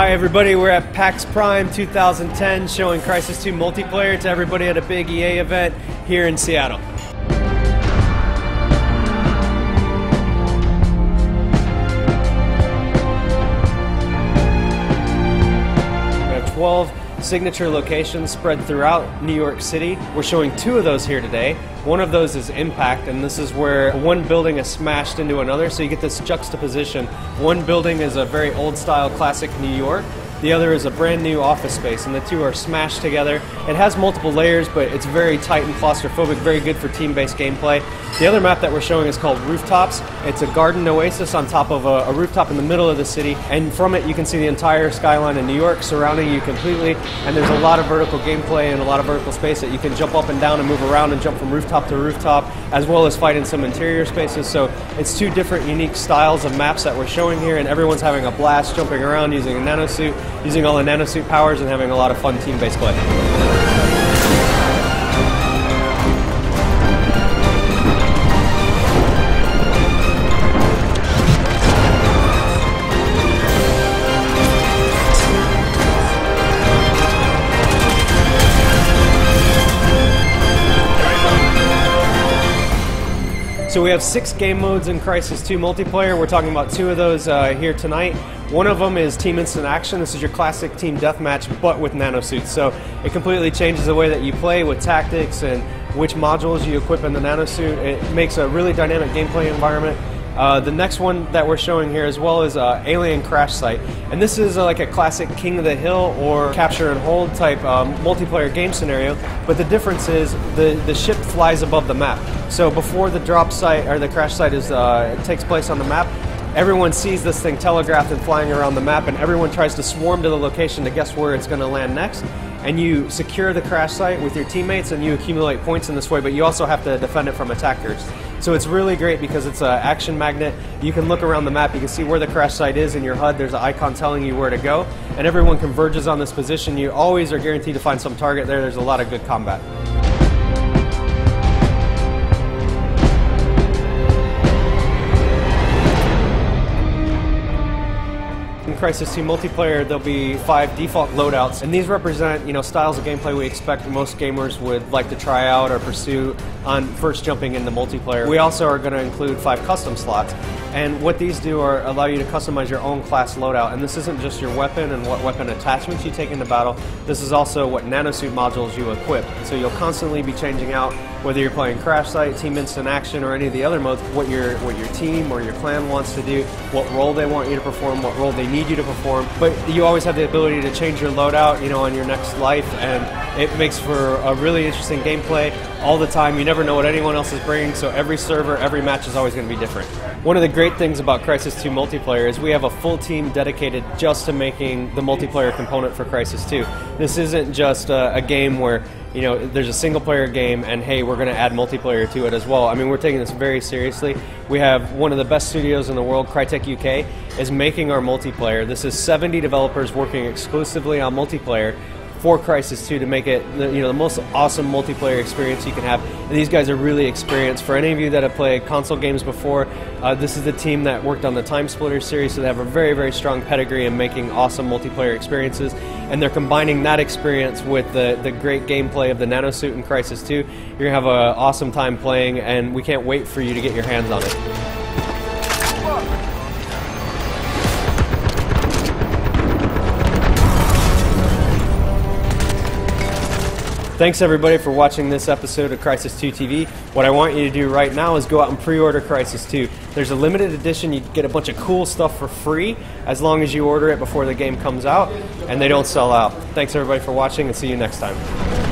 Hi everybody, we're at PAX Prime 2010 showing Crysis 2 multiplayer to everybody at a big EA event here in Seattle. We have 12 signature locations spread throughout New York City. We're showing 2 of those here today. One of those is Impact, and this is where one building is smashed into another, so you get this juxtaposition. One building is a very old style classic New York, the other is a brand new office space, and the two are smashed together. It has multiple layers, but it's very tight and claustrophobic, very good for team-based gameplay. The other map that we're showing is called Rooftops. It's a garden oasis on top of a rooftop in the middle of the city, and from it you can see the entire skyline of New York surrounding you completely, and there's a lot of vertical gameplay and a lot of vertical space that you can jump up and down and move around and jump from rooftop to rooftop, as well as fight in some interior spaces. So it's 2 different unique styles of maps that we're showing here, and everyone's having a blast jumping around using a nanosuit, using all the nanosuit powers, and having a lot of fun team-based play. So we have 6 game modes in Crysis 2 multiplayer. We're talking about 2 of those here tonight. One of them is Team Instant Action. This is your classic team deathmatch, but with nanosuits. So it completely changes the way that you play with tactics and which modules you equip in the nanosuit. It makes a really dynamic gameplay environment. The next one that we're showing here as well is Alien Crash Site, and this is like a classic King of the Hill or capture and hold type multiplayer game scenario, but the difference is the ship flies above the map. So before the drop site or the crash site takes place on the map, everyone sees this thing telegraphed and flying around the map, and everyone tries to swarm to the location to guess where it's going to land next. And you secure the crash site with your teammates and you accumulate points in this way, but you also have to defend it from attackers. So it's really great because it's an action magnet. You can look around the map, you can see where the crash site is in your HUD, there's an icon telling you where to go, and everyone converges on this position. You always are guaranteed to find some target there. There's a lot of good combat. In Crysis 2 multiplayer, there'll be 5 default loadouts, and these represent, styles of gameplay we expect most gamers would like to try out or pursue on first jumping into multiplayer. We also are going to include 5 custom slots, and what these do are allow you to customize your own class loadout. And this isn't just your weapon and what weapon attachments you take into battle. This is also what nanosuit modules you equip. So you'll constantly be changing out, whether you're playing Crash Site, Team Instant Action, or any of the other modes, what your team or your clan wants to do, what role they want you to perform, what role they need you to perform. But you always have the ability to change your loadout, on your next life, and it makes for a really interesting gameplay all the time. You never know what anyone else is bringing, so every server, every match is always going to be different. One of the great things about Crysis 2 multiplayer is we have a full team dedicated just to making the multiplayer component for Crysis 2. This isn't just a game where there's a single player game and hey, we're going to add multiplayer to it as well. I mean, we're taking this very seriously. We have one of the best studios in the world, Crytek UK, is making our multiplayer. This is 70 developers working exclusively on multiplayer for Crysis 2 to make it the most awesome multiplayer experience you can have. And these guys are really experienced. For any of you that have played console games before, this is the team that worked on the Time Splitter series, so they have a very, very strong pedigree in making awesome multiplayer experiences. And they're combining that experience with the great gameplay of the nanosuit in Crysis 2. You're going to have an awesome time playing, and we can't wait for you to get your hands on it. Thanks everybody for watching this episode of Crysis 2 TV. What I want you to do right now is go out and pre-order Crysis 2. There's a limited edition. You get a bunch of cool stuff for free as long as you order it before the game comes out, and they don't sell out. Thanks everybody for watching, and see you next time.